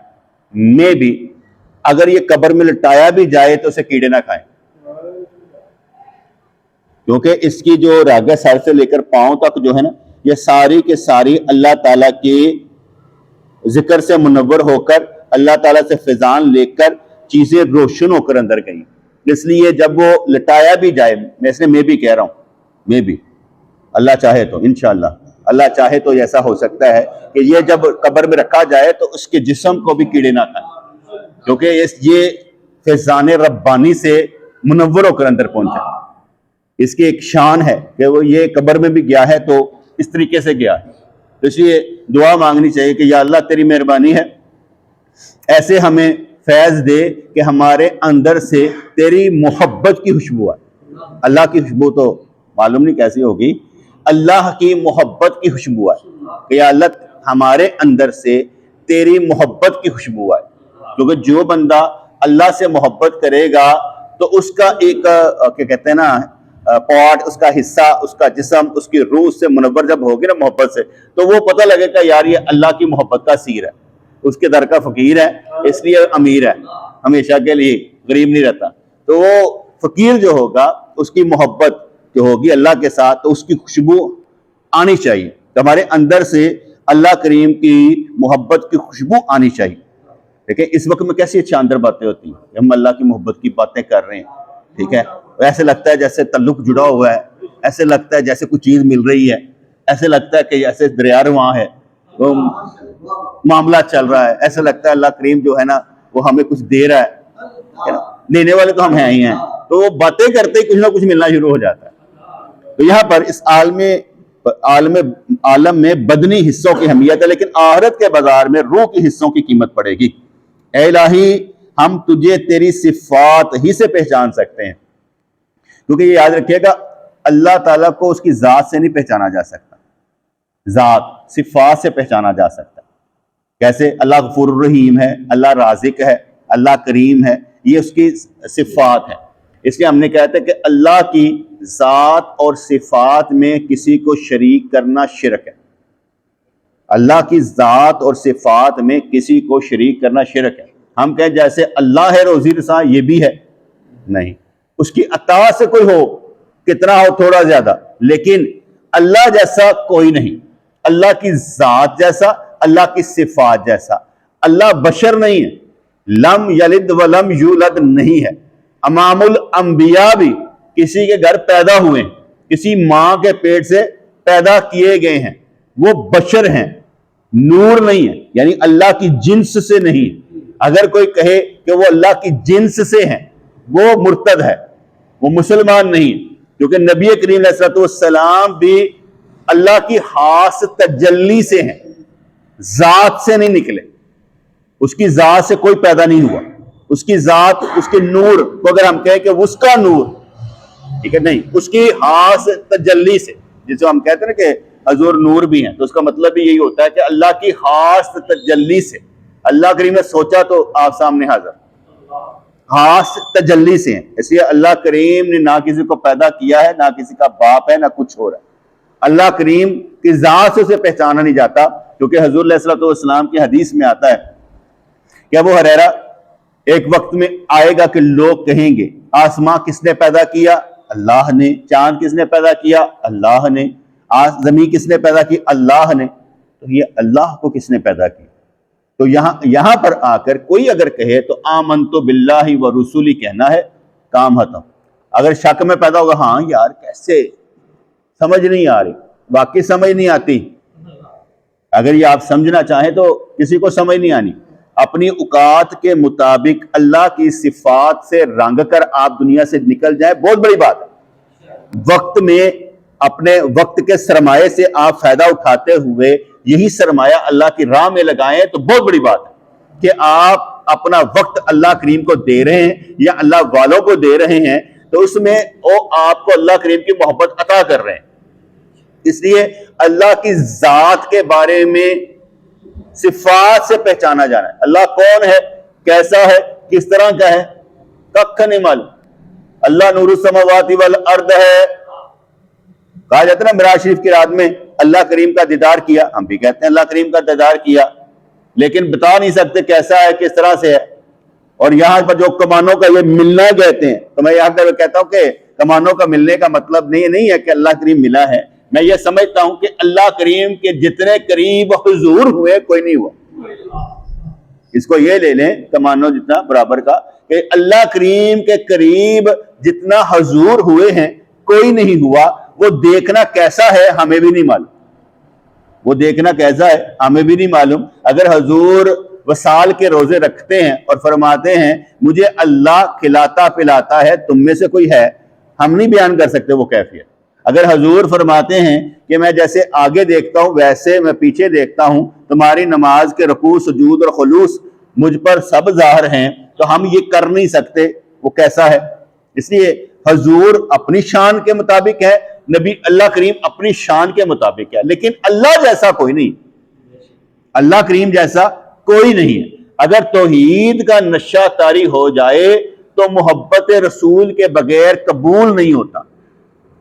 میں بھی اگر یہ قبر میں لٹایا بھی جائے تو اسے کیڑے نہ کھائیں, کیونکہ اس کی جو راگہ سر سے لے کر پاؤں تک جو ہے نا, یہ ساری کے ساری اللہ تعالیٰ کے ذکر سے منور ہو کر, اللہ تعالیٰ سے فیضان لے کر چیزیں روشن ہو کر اندر گئیں. اس لیے جب وہ لٹایا بھی جائے, میں بھی کہہ رہا ہوں, میں بھی اللہ چاہے تو انشاءاللہ اللہ چاہے تو ایسا ہو سکتا ہے کہ یہ جب قبر میں رکھا جائے تو اس کے جسم کو بھی کیڑے نہ کھائیں, کیونکہ یہ فیضان ربانی سے منور ہو کر اندر پہنچا. اس کی ایک شان ہے کہ وہ یہ قبر میں بھی گیا ہے تو اس طریقے سے گیا ہے. تو اس لیے دعا مانگنی چاہیے کہ یا اللہ تیری مہربانی ہے، ایسے ہمیں فیض دے کہ ہمارے اندر سے تیری محبت کی خوشبو آئے. اللہ کی خوشبو تو معلوم نہیں کیسی ہوگی، اللہ کی محبت کی خوشبو آئے کہ یا اللہ ہمارے اندر سے تیری محبت کی خوشبو آئے. کیونکہ جو بندہ اللہ سے محبت کرے گا تو اس کا ایک کیا کہتے ہیں نا پارٹ، اس کا حصہ، اس کا جسم، اس کی روح سے منور جب ہوگی نا محبت سے، تو وہ پتہ لگے گا یار یہ اللہ کی محبت کا سیر ہے، اس کے در کا فقیر ہے اس لیے امیر ہے، ہمیشہ کے لیے غریب نہیں رہتا. تو وہ فقیر جو ہوگا اس کی محبت جو ہوگی اللہ کے ساتھ، تو اس کی خوشبو آنی چاہیے. ہمارے اندر سے اللہ کریم کی محبت کی خوشبو آنی چاہیے. دیکھیں اس وقت میں کیسی شاندار باتیں ہوتی ہیں، ہم اللہ کی محبت کی باتیں کر رہے ہیں، ٹھیک ہے، ایسے لگتا ہے جیسے تعلق جڑا ہوا ہے، ایسے لگتا ہے جیسے کچھ چیز مل رہی ہے، ایسے لگتا ہے کہ جیسے دریا رواں ہے، وہ معاملہ چل رہا ہے، ایسے لگتا ہے اللہ کریم جو ہے نا وہ ہمیں کچھ دے رہا ہے، لینے والے تو ہم ہیں ہی ہیں. تو وہ باتیں کرتے ہی کچھ نہ کچھ ملنا شروع ہو جاتا ہے. تو یہاں پر اس عالم میں بدنی حصوں کی اہمیت ہے، لیکن آخرت کے بازار میں روح کی حصوں کی قیمت پڑے گی. اے الہی ہم تجھے تیری صفات ہی سے پہچان سکتے ہیں. کیونکہ یہ یاد رکھیے گا اللہ تعالیٰ کو اس کی ذات سے نہیں پہچانا جا سکتا، ذات صفات سے پہچانا جا سکتا. کیسے؟ اللہ غفور الرحیم ہے، اللہ رازق ہے، اللہ کریم ہے، یہ اس کی صفات ہے. اس لیے ہم نے کہتے ہیں کہ اللہ کی ذات اور صفات میں کسی کو شریک کرنا شرک ہے. اللہ کی ذات اور صفات میں کسی کو شریک کرنا شرک ہے. ہم کہیں جیسے اللہ ہے روزی رساں، یہ بھی ہے، نہیں. اس کی عطا سے کوئی ہو، کتنا ہو تھوڑا زیادہ، لیکن اللہ جیسا کوئی نہیں. اللہ کی ذات جیسا، اللہ کی صفات جیسا. اللہ بشر نہیں ہے، لم یلد ولم یولد نہیں ہے. امام الانبیاء بھی کسی کے گھر پیدا ہوئے ہیں، کسی ماں کے پیٹ سے پیدا کیے گئے ہیں، وہ بشر ہیں، نور نہیں ہے، یعنی اللہ کی جنس سے نہیں. اگر کوئی کہے کہ وہ اللہ کی جنس سے ہیں، وہ مرتد ہے، وہ مسلمان نہیں ہے. کیونکہ نبی کریم علیہ السلام بھی اللہ کی خاص تجلی سے ہیں، ذات سے نہیں نکلے. اس کی ذات سے کوئی پیدا نہیں ہوا. اس کی ذات، اس کے نور کو اگر ہم کہیں کہ اس کا نور، ٹھیک ہے، نہیں، اس کی خاص تجلی سے، جسے ہم کہتے ہیں نا کہ حضور نور بھی ہیں، تو اس کا مطلب بھی یہی ہوتا ہے کہ اللہ کی خاص تجلی سے. اللہ کریم نے سوچا تو آپ سامنے حاضر، خاص تجلی سے ہیں. اس لیے اللہ کریم نے نہ کسی کو پیدا کیا ہے، نہ کسی کا باپ ہے، نہ کچھ ہو رہا ہے. اللہ کریم کی ذات سے اسے پہچانا نہیں جاتا. کیونکہ حضور علیہ السلام کی حدیث میں آتا ہے کہ ابو ہریرہ ایک وقت میں آئے گا کہ لوگ کہیں گے آسمان کس نے پیدا کیا؟ اللہ نے. چاند کس نے پیدا کیا؟ اللہ نے. زمین کس نے پیدا کی؟ اللہ نے. تو یہ اللہ کو کس نے پیدا کیا؟ تو یہاں پر آ کر کوئی اگر کہے تو آمنت باللہ و رسولی کہنا ہے، کام ختم. اگر شک میں پیدا ہوگا، ہاں یار کیسے، سمجھ نہیں آ رہی، واقعی سمجھ نہیں آتی. اگر یہ آپ سمجھنا چاہیں تو کسی کو سمجھ نہیں آنی. اپنی اوقات کے مطابق اللہ کی صفات سے رنگ کر آپ دنیا سے نکل جائیں، بہت بڑی بات ہے. وقت میں اپنے وقت کے سرمایے سے آپ فائدہ اٹھاتے ہوئے یہی سرمایہ اللہ کی راہ میں لگائیں تو بہت بڑی بات ہے کہ آپ اپنا وقت اللہ کریم کو دے رہے ہیں یا اللہ والوں کو دے رہے ہیں، تو اس میں وہ آپ کو اللہ کریم کی محبت عطا کر رہے ہیں. اس لیے اللہ کی ذات کے بارے میں صفات سے پہچانا جانا ہے. اللہ کون ہے، کیسا ہے، کس طرح کا ہے، ککھ نہیں معلوم. اللہ نور السماوات والارض ہے. کہا جاتا ہے نا معراج شریف کی رات میں اللہ کریم کا دیدار کیا، ہم بھی کہتے ہیں اللہ کریم کا دیدار کیا، لیکن بتا نہیں سکتے کیسا ہے، کس طرح سے ہے. اور یہاں پر جو کمانوں کا یہ ملنا کہتے ہیں، تو میں یہاں پر کہتا ہوں کہ کمانوں کا ملنے کا مطلب نہیں ہے کہ اللہ کریم ملا ہے. میں یہ سمجھتا ہوں کہ اللہ کریم کے جتنے قریب حضور ہوئے کوئی نہیں ہوا. اس کو یہ لے لیں کمانوں جتنا برابر کا، کہ اللہ کریم کے قریب جتنا حضور ہوئے ہیں کوئی نہیں ہوا. وہ دیکھنا کیسا ہے ہمیں بھی نہیں معلوم، وہ دیکھنا کیسا ہے ہمیں بھی نہیں معلوم. اگر حضور وصال کے روزے رکھتے ہیں اور فرماتے ہیں مجھے اللہ کھلاتا پلاتا ہے، تم میں سے کوئی ہے، ہم نہیں بیان کر سکتے وہ کیفیت. اگر حضور فرماتے ہیں کہ میں جیسے آگے دیکھتا ہوں ویسے میں پیچھے دیکھتا ہوں, تمہاری نماز کے رکوع سجود اور خلوص مجھ پر سب ظاہر ہیں, تو ہم یہ کر نہیں سکتے وہ کیسا ہے. اس لیے حضور اپنی شان کے مطابق ہے, نبی اللہ کریم اپنی شان کے مطابق ہے, لیکن اللہ جیسا کوئی نہیں, اللہ کریم جیسا کوئی نہیں ہے. اگر توحید کا نشہ طاری ہو جائے تو محبت رسول کے بغیر قبول نہیں ہوتا.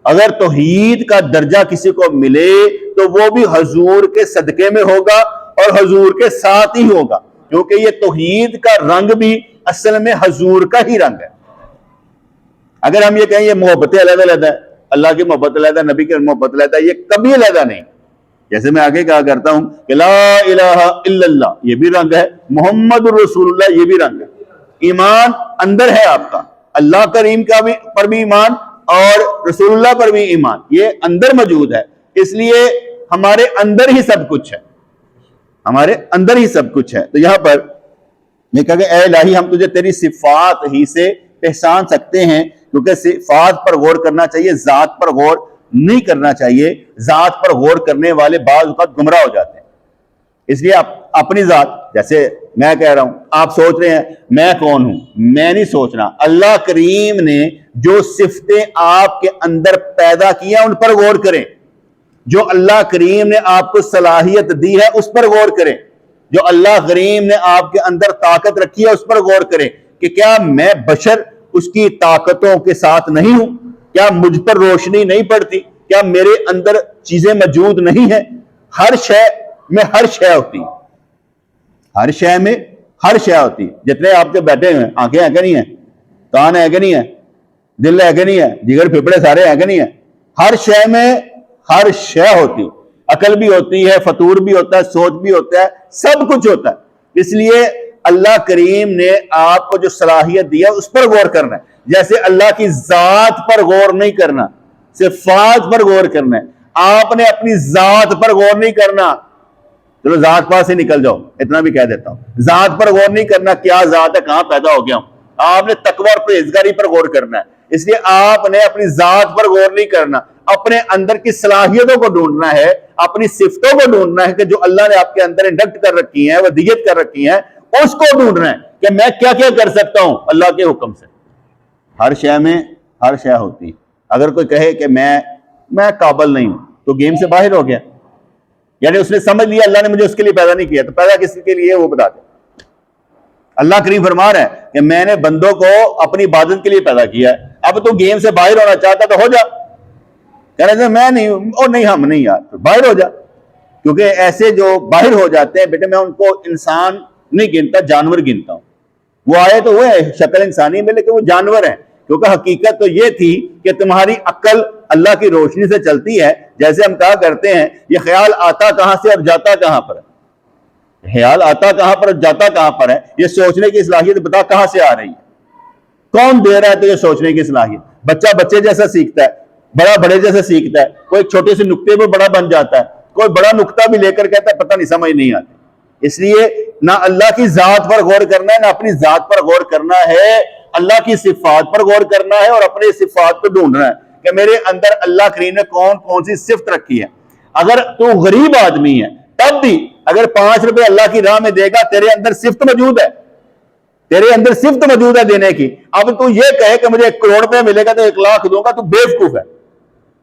اگر توحید کا درجہ کسی کو ملے تو وہ بھی حضور کے صدقے میں ہوگا اور حضور کے ساتھ ہی ہوگا, کیونکہ یہ توحید کا رنگ بھی اصل میں حضور کا ہی رنگ ہے. اگر ہم یہ کہیں یہ محبت علیحدہ علیحدہ ہے, اللہ کی محبت علیحدہ, نبی کی محبت علیحدہ, یہ کبھی علیحدہ نہیں. جیسے میں آگے کہا کرتا ہوں کہ لا الہ الا اللہ یہ بھی رنگ ہے, محمد رسول اللہ یہ بھی رنگ ہے. ایمان اندر ہے آپ کا, اللہ کریم کا بھی پر بھی ایمان اور رسول اللہ پر بھی ایمان, یہ اندر موجود ہے. اس لیے ہمارے اندر ہی سب کچھ ہے, ہمارے اندر ہی سب کچھ ہے. تو یہاں پر میں کہا کہ اے الہی ہم تجھے تیری صفات ہی سے پہچان سکتے ہیں, کیونکہ صفات پر غور کرنا چاہیے, ذات پر غور نہیں کرنا چاہیے. ذات پر غور کرنے والے بعض اوقات گمراہ ہو جاتے ہیں. اس لیے آپ اپنی ذات, جیسے میں کہہ رہا ہوں, آپ سوچ رہے ہیں میں کون ہوں, میں نہیں سوچنا. اللہ کریم نے جو صفتیں آپ کے اندر پیدا کی ہیں ان پر غور کریں. جو اللہ کریم نے آپ کو صلاحیت دی ہے اس پر غور کریں. جو اللہ کریم نے آپ کے اندر طاقت رکھی ہے اس پر غور کریں کہ کیا میں بشر اس کی طاقتوں کے ساتھ نہیں ہوں, کیا مجھ پر روشنی نہیں پڑتی, کیا میرے اندر چیزیں موجود نہیں ہیں. ہر شے میں ہر شے ہوتی ہے, ہر شے میں ہر شے ہوتی ہے. جتنے آپ کے بیٹھے ہیں, آنکھیں ہیں کہ نہیں ہیں, کان ہے کہ نہیں ہے, دل ہے کہ نہیں ہے, جگر پھپڑے سارے ہیں کہ نہیں ہیں. ہر شے میں ہر شے ہوتی, عقل بھی ہوتی ہے, فطور بھی ہوتا ہے, سوچ بھی ہوتا ہے, سب کچھ ہوتا ہے. اس لیے اللہ کریم نے آپ کو جو صلاحیت دی ہے اس پر غور کرنا ہے. جیسے اللہ کی ذات پر غور نہیں کرنا, صفات پر غور کرنا ہے. آپ نے اپنی ذات پر غور نہیں کرنا. چلو ذات پاس سے نکل جاؤ, اتنا بھی کہہ دیتا ہوں, ذات پر غور نہیں کرنا, کیا ذات ہے, کہاں پیدا ہو گیا ہوں. آپ نے تقوی اور پرہیزگاری پر غور کرنا ہے. اس لیے آپ نے اپنی ذات پر غور نہیں کرنا, اپنے اندر کی صلاحیتوں کو ڈھونڈنا ہے, اپنی صفتوں کو ڈھونڈنا ہے کہ جو اللہ نے آپ کے اندر انڈکٹ کر رکھی ہیں, ودیت کر رکھی ہیں, اس کو ڈھونڈنا ہے کہ میں کیا کیا کر سکتا ہوں اللہ کے حکم سے. ہر شے میں ہر شے ہوتی. اگر کوئی کہے کہ میں قابل نہیں ہوں تو گیم سے باہر ہو گیا, یعنی اس نے سمجھ لیا اللہ نے مجھے اس کے لیے پیدا نہیں کیا, تو پیدا کس کے لیے وہ بتا دے. اللہ کریم فرما رہا ہے کہ میں نے بندوں کو اپنی عبادت کے لیے پیدا کیا ہے, اب تو گیم سے باہر ہونا چاہتا تو ہو جا. کہہ رہے تھے میں نہیں, اور نہیں ہم نہیں یار, باہر ہو جا. کیونکہ ایسے جو باہر ہو جاتے ہیں بیٹے, میں ان کو انسان نہیں گنتا, جانور گنتا ہوں. وہ آئے تو وہ شکل انسانی میں, لیکن وہ جانور ہیں. کیونکہ حقیقت تو یہ تھی کہ تمہاری عقل اللہ کی روشنی سے چلتی ہے. جیسے ہم کہا کرتے ہیں یہ خیال آتا کہاں سے اور جاتا کہاں پر ہے, خیال آتا کہاں پر اور جاتا کہاں پر ہے. یہ سوچنے کی صلاحیت بتا کہاں سے آ رہی ہے, کون دے رہا ہے تو یہ سوچنے کی صلاحیت. بچہ بچے جیسا سیکھتا ہے, بڑا بڑے جیسا سیکھتا ہے, کوئی چھوٹے سے نقطے میں بڑا بن جاتا ہے, کوئی بڑا نقطہ بھی لے کر کہتا ہے پتہ نہیں سمجھ نہیں آتی. اس لیے نہ اللہ کی ذات پر غور کرنا ہے, نہ اپنی ذات پر غور کرنا ہے, اللہ کی صفات پر غور کرنا ہے اور اپنے صفات کو ڈھونڈنا ہے کہ میرے اندر اللہ کریم نے کون کون سی صفت رکھی ہے. اگر تو غریب آدمی ہے تب بھی اگر 5 روپے اللہ کی راہ میں دے گا, تیرے اندر صفت موجود ہے, تیرے اندر صفت موجود ہے دینے کی. اب تو یہ کہے کہ مجھے 1 کروڑ روپے ملے گا تو 1 لاکھ دوں گا, تو بے وقوف ہے.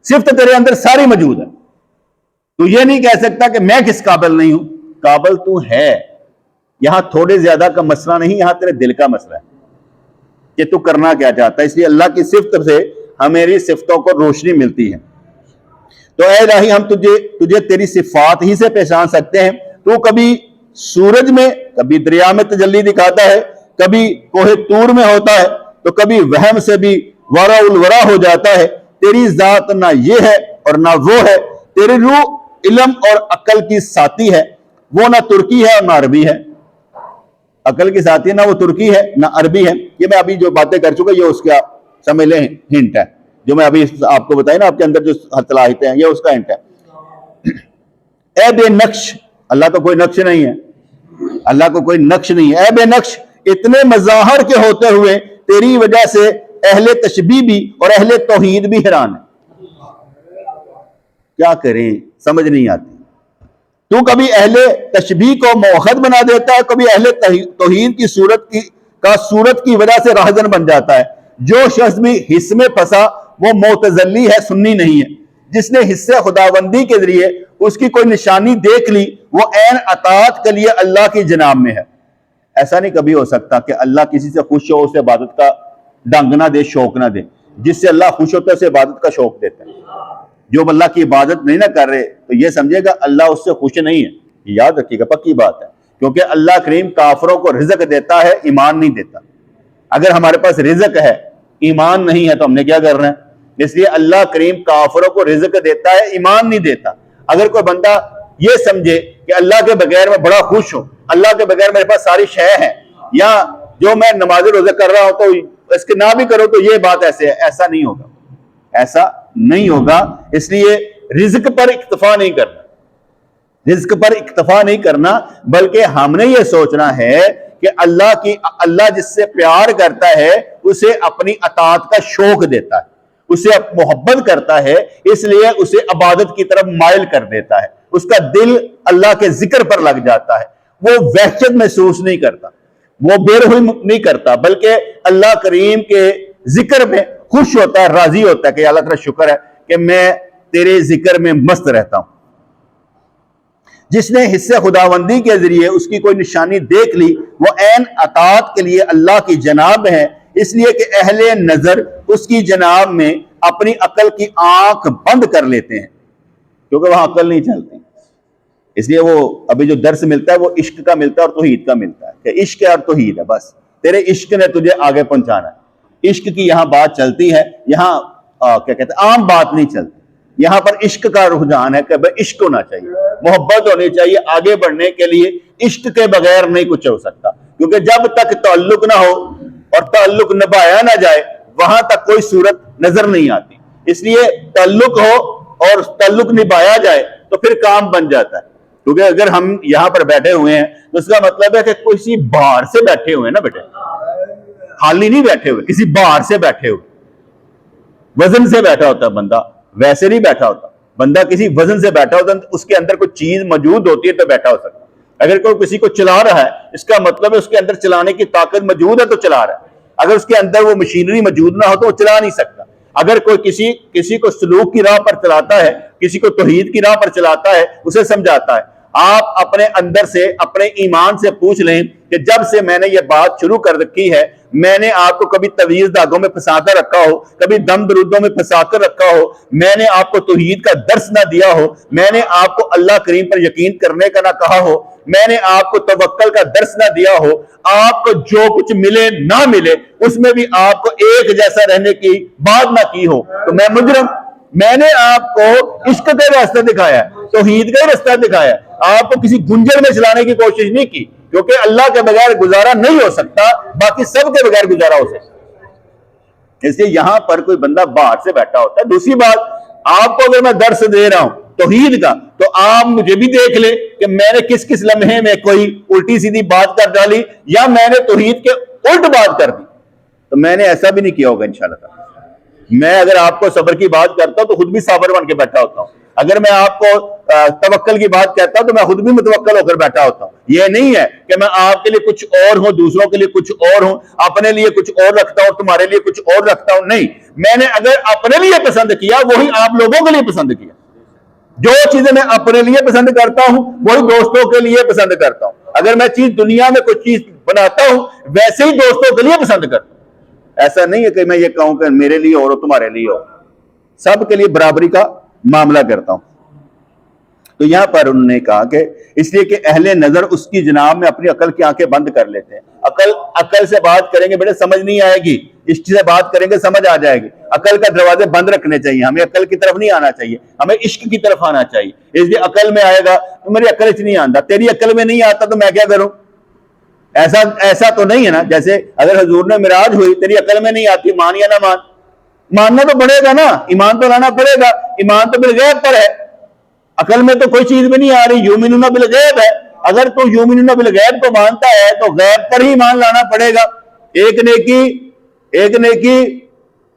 صفت تیرے اندر ساری موجود ہے. تو یہ نہیں کہہ سکتا کہ میں کس قابل نہیں ہوں. قابل تو ہے. یہاں تھوڑے زیادہ کا مسئلہ نہیں, یہاں تیرے دل کا مسئلہ ہے کہ تو کرنا کیا چاہتا ہے. اس لیے اللہ کی صفت سے ہماری صفتوں کو روشنی ملتی ہے. تو اے الہی ہم تجھے تیری صفات ہی سے پہچان سکتے ہیں. تو کبھی سورج میں, کبھی دریا میں تجلی دکھاتا ہے, کبھی کوہ طور میں ہوتا ہے, تو کبھی وہم سے بھی ورا الورا ہو جاتا ہے. تیری ذات نہ یہ ہے اور نہ وہ ہے. تیری روح علم اور عقل کی ساتھی ہے, وہ نہ ترکی ہے اور نہ عربی ہے. عقل کی ساتھی ہے, نہ وہ ترکی ہے نہ عربی ہے. یہ میں ابھی جو باتیں کر چکا یہ اس کا سمجھ لیں ہنٹ ہے, جو میں ابھی آپ کو بتائی نا, آپ کے اندر جو صلاحیتیں ہیں یہ اس کا ہنٹ ہے. اے بے نقش, اللہ تو کوئی نقش نہیں ہے, اللہ کو کوئی نقش نہیں ہے. اے بے نقش, اتنے مظاہر کے ہوتے ہوئے تیری وجہ سے اہل تشبیہ بھی اور اہل توحید بھی حیران ہے. کیا کریں سمجھ نہیں آتی. تو کبھی اہل تشبیہ کو موحد بنا دیتا ہے, کبھی اہل توحید کی صورت کی وجہ سے راہزن بن جاتا ہے. جو شخص بھی حص میں پھنسا وہ معتزلی ہے, سنی نہیں ہے. جس نے حصے خداوندی کے ذریعے اس کی کوئی نشانی دیکھ لی وہ عین اطاعت کے لیے اللہ کی جناب میں ہے. ایسا نہیں کبھی ہو سکتا کہ اللہ کسی سے خوش ہو اسے عبادت کا ڈنگ نہ دے, شوق نہ دے. جس سے اللہ خوش ہوتا ہے اسے عبادت کا شوق دیتا ہے. جو اللہ کی عبادت نہیں نہ کر رہے تو یہ سمجھے گا اللہ اس سے خوش نہیں ہے. یاد رکھیے گا, پکی بات ہے. کیونکہ اللہ کریم کافروں کو رزق دیتا ہے, ایمان نہیں دیتا. اگر ہمارے پاس رزق ہے, ایمان نہیں ہے, تو ہم نے کیا کرنا ہے؟ اس لیے اللہ کریم کافروں کو رزق دیتا ہے, ایمان نہیں دیتا. اگر کوئی بندہ یہ سمجھے کہ اللہ کے بغیر میں بڑا خوش ہوں, اللہ کے بغیر میرے پاس ساری شے ہے, یا جو میں نماز روزہ کر رہا ہوں تو اس کے نہ بھی کرو تو یہ بات ایسے ہے, ایسا نہیں ہوگا. ایسا نہیں ہوگا. اس لیے رزق پر اکتفا نہیں کرنا, رزق پر اکتفا نہیں کرنا, بلکہ ہم نے یہ سوچنا ہے کہ اللہ جس سے پیار کرتا ہے اسے اپنی اطاعت کا شوق دیتا ہے, اسے محبت کرتا ہے, اس لیے اسے عبادت کی طرف مائل کر دیتا ہے. اس کا دل اللہ کے ذکر پر لگ جاتا ہے. وہ وحشت محسوس نہیں کرتا, وہ بے روحی نہیں کرتا, بلکہ اللہ کریم کے ذکر میں خوش ہوتا ہے, راضی ہوتا ہے کہ اللہ تعالیٰ شکر ہے کہ میں تیرے ذکر میں مست رہتا ہوں. جس نے حصے خداوندی کے ذریعے اس کی کوئی نشانی دیکھ لی وہ عین اطاعت کے لیے اللہ کی جناب ہے, اس لیے کہ اہل نظر اس کی جناب میں اپنی عقل کی آنکھ بند کر لیتے ہیں, کیونکہ وہاں عقل نہیں چلتی. اس لیے وہ ابھی جو درس ملتا ہے وہ عشق کا ملتا ہے اور توحید کا ملتا ہے, کہ عشق اور توحید ہے, بس تیرے عشق نے تجھے آگے پہنچانا ہے. عشق کی یہاں بات چلتی ہے, یہاں کیا کہتے ہیں عام بات نہیں چلتی. یہاں پر عشق کا رجحان ہے کہ بھائی عشق ہونا چاہیے, محبت ہونی چاہیے. آگے بڑھنے کے لیے عشق کے بغیر نہیں کچھ ہو سکتا, کیونکہ جب تک تعلق نہ ہو اور تعلق نبھایا نہ جائے وہاں تک کوئی صورت نظر نہیں آتی. اس لیے تعلق ہو اور تعلق نبھایا جائے تو پھر کام بن جاتا ہے. کیونکہ اگر ہم یہاں پر بیٹھے ہوئے ہیں تو اس کا مطلب ہے کہ کسی باہر سے بیٹھے ہوئے ہیں نا بیٹے, خالی نہیں بیٹھے ہوئے, کسی باہر سے بیٹھے ہوئے. وزن سے بیٹھا ہوتا ہے بندہ, ویسے نہیں بیٹھا ہوتا. بندہ کسی وزن سے بیٹھا ہوتا ہے, اس کے اندر کوئی چیز موجود ہوتی ہے تو بیٹھا ہو سکتا ہے. اگر کوئی کسی کو چلا رہا ہے اس کا مطلب ہے اس کے اندر چلانے کی طاقت موجود ہے تو چلا رہا ہے. اگر اس کے اندر وہ مشینری موجود نہ ہو تو وہ چلا نہیں سکتا. اگر کوئی کسی کو سلوک کی راہ پر چلاتا ہے, کسی کو توحید کی راہ پر چلاتا ہے, اسے سمجھاتا ہے. آپ اپنے اندر سے, اپنے ایمان سے پوچھ لیں کہ جب سے میں نے یہ بات شروع کر رکھی ہے, میں نے آپ کو کبھی تویز داغوں میں پھنسا کر رکھا ہو, کبھی دم درودوں میں پھنسا کر رکھا ہو, میں نے آپ کو توحید کا درس نہ دیا ہو, میں نے آپ کو اللہ کریم پر یقین کرنے کا نہ کہا ہو, میں نے آپ کو توکل کا درس نہ دیا ہو, آپ کو جو کچھ ملے نہ ملے اس میں بھی آپ کو ایک جیسا رہنے کی بات نہ کی ہو, تو میں مجرم. میں نے آپ کو عشق کا راستہ دکھایا, توحید کا راستہ دکھایا, آپ کو کسی گنجر میں چلانے کی کوشش نہیں کی, کیونکہ اللہ کے بغیر گزارا نہیں ہو سکتا, باقی سب کے بغیر گزارا ہو سکتا. اس لیے یہاں پر کوئی بندہ باہر سے بیٹھا ہوتا ہے. دوسری بات, آپ کو اگر میں درس دے رہا ہوں توحید کا تو آپ مجھے بھی دیکھ لیں کہ میں نے کس کس لمحے میں کوئی الٹی سیدھی بات کر ڈالی یا میں نے توحید کے الٹ بات کر دی. تو میں نے ایسا بھی نہیں کیا ہوگا انشاءاللہ تعالی. میں اگر آپ کو صبر کی بات کرتا ہوں تو خود بھی صابر بن کے بیٹھا ہوتا ہوں. اگر میں آپ کو توکل کی بات کہتا ہوں تو میں خود بھی متوکل ہو کر بیٹھا ہوتا ہوں. یہ نہیں ہے کہ میں آپ کے لیے کچھ اور ہوں, دوسروں کے لیے کچھ اور ہوں, اپنے لیے کچھ اور رکھتا ہوں, تمہارے لیے کچھ اور رکھتا ہوں. نہیں, میں نے اگر اپنے لیے پسند کیا وہی آپ لوگوں کے لیے پسند کیا. جو چیزیں میں اپنے لیے پسند کرتا ہوں وہی دوستوں کے لیے پسند کرتا ہوں. اگر میں چیز دنیا میں کوئی چیز بناتا ہوں ویسے ہی دوستوں کے لیے پسند کرتا ہوں. ایسا نہیں ہے کہ میں یہ کہوں کہ میرے لیے اور تمہارے لیے ہو, سب کے لیے برابری کا معاملہ کرتا ہوں. تو یہاں پر انہوں نے کہا کہ اس لیے کہ اہل نظر اس کی جناب میں اپنی عقل کی آنکھیں بند کر لیتے ہیں. عقل سے بات کریں گے بیٹے سمجھ نہیں آئے گی, عشق سے بات کریں گے سمجھ آ جائے گی. عقل کا دروازے بند رکھنے چاہیے, ہمیں عقل کی طرف نہیں آنا چاہیے, ہمیں عشق کی طرف آنا چاہیے. اس لیے عقل میں آئے گا تو میری عقل نہیں آتا, تیری عقل میں نہیں آتا تو میں کیا کروں. ایسا تو نہیں ہے نا. جیسے اگر حضور نے معراج ہوئی, تیری عقل میں نہیں آتی, مان یا نہ مان, ماننا تو پڑے گا نا, ایمان تو لانا پڑے گا. ایمان تو بالغیب پر ہے, عقل میں تو کوئی چیز بھی نہیں آ رہی. یؤمنون بالغیب ہے, اگر تو یؤمنون بالغیب کو مانتا ہے تو غیب پر ہی ایمان لانا پڑے گا. ایک نیکی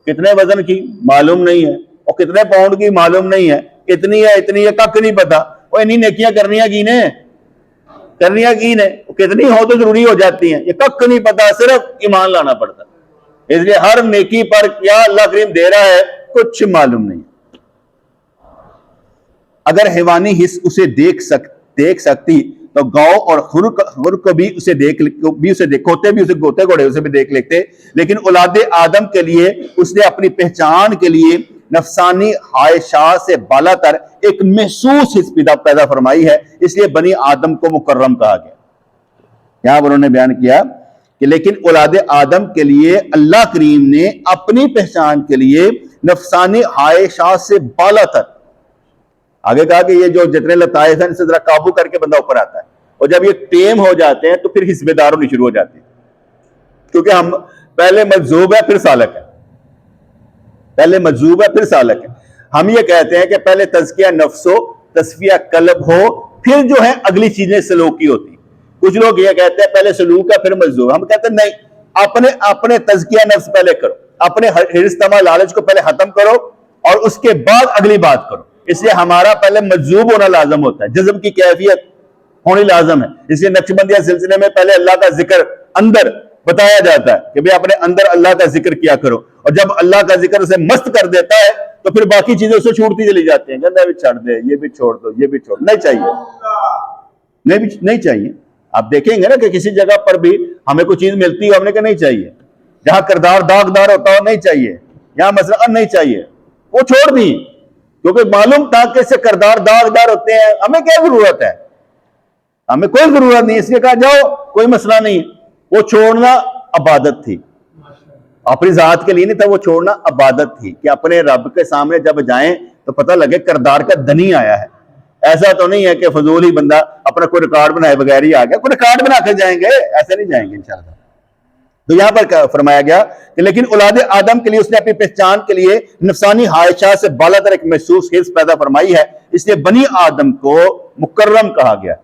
کتنے وزن کی معلوم نہیں ہے، اور کتنے پاؤنڈ کی معلوم نہیں ہے، اتنی ہے کک نہیں پتا، وہ انہی نیکیاں کرنیاں کی نے، کتنی ہو تو ضروری ہو جاتی ہیں، یہ کک نہیں پتا، صرف ایمان لانا پڑتا ہے۔ اس لیے ہر نیکی پر کیا اللہ کریم دے رہا ہے کچھ معلوم نہیں۔ اگر حیوانی حس اسے دیکھ سکتی تو گاؤں اور خر کو بھی اسے گوتے گھوڑے اسے بھی دیکھ لیتے، لیکن اولاد آدم کے لیے اس نے اپنی پہچان کے لیے نفسانی خواہشات سے بالا تر ایک محسوس حس پیدا فرمائی ہے، اس لیے بنی آدم کو مکرم کہا گیا۔ یہاں پر انہوں نے بیان کیا کہ لیکن اولاد آدم کے لیے اللہ کریم نے اپنی پہچان کے لیے نفسانی خواہشات سے بالا تر، آگے کہا کہ یہ جو جتنے لطائف ہیں ان سے ذرا قابو کر کے بندہ اوپر آتا ہے، اور جب یہ ٹیم ہو جاتے ہیں تو پھر حسب دار ہونی شروع ہو جاتی ہے، کیونکہ ہم پہلے مجذوب ہے پھر سالک ہے، ہم یہ کہتے ہیں کہ پہلے تزکیہ نفس ہو، تصفیہ قلب ہو، پھر جو ہے اگلی چیزیں سلوک کی ہوتی۔ کچھ لوگ یہ کہتے ہیں پہلے سلوک ہے پھر مجذوب، ہم کہتے ہیں نہیں، اپنے تزکیہ نفس پہلے کرو، اپنے حرص طمع لالچ کو پہلے ختم کرو اور اس کے بعد اگلی بات کرو۔ اس لیے ہمارا پہلے مجذوب ہونا لازم ہوتا ہے، جذب کی کیفیت ہونی لازم ہے۔ اس لیے نقشبندیہ سلسلے میں پہلے اللہ کا ذکر اندر بتایا جاتا ہے کہ بھئی اپنے اندر اللہ کا ذکر کیا کرو، اور جب اللہ کا ذکر اسے مست کر دیتا ہے تو پھر باقی چیزیں اسے چھوڑتی چلی جاتی ہیں، کہتا ہے بھی چھوڑ دے، یہ بھی چھوڑ دو، یہ بھی چھوڑ، نہیں چاہیے۔ آپ دیکھیں گے نا کہ کسی جگہ پر بھی ہمیں کوئی چیز ملتی ہے، ہم نے کہا نہیں چاہیے، جہاں کردار داغدار ہوتا ہو نہیں چاہیے، یہاں مثلا نہیں چاہیے، وہ چھوڑ دی، کیونکہ معلوم تھا کہ اس سے کردار داغدار ہوتے ہیں، ہمیں کیا ضرورت ہے، ہمیں کوئی ضرورت نہیں، اس لیے کہا جاؤ کوئی مسئلہ نہیں۔ وہ چھوڑنا عبادت تھی، اپنی ذات کے لیے نہیں تھا، وہ چھوڑنا عبادت تھی کہ اپنے رب کے سامنے جب جائیں تو پتہ لگے کردار کا دنی آیا ہے۔ ایسا تو نہیں ہے کہ فضول ہی بندہ اپنا کوئی ریکارڈ بنائے بغیر ہی آ گیا، کوئی ریکارڈ بنا کے جائیں گے، ایسے نہیں جائیں گے انشاءاللہ۔ تو یہاں پر فرمایا گیا کہ لیکن اولاد آدم کے لیے اس نے اپنی پہچان کے لیے نفسانی خواہشات سے بالا تر ایک محسوس حس پیدا فرمائی ہے، اس لیے بنی آدم کو مکرم کہا گیا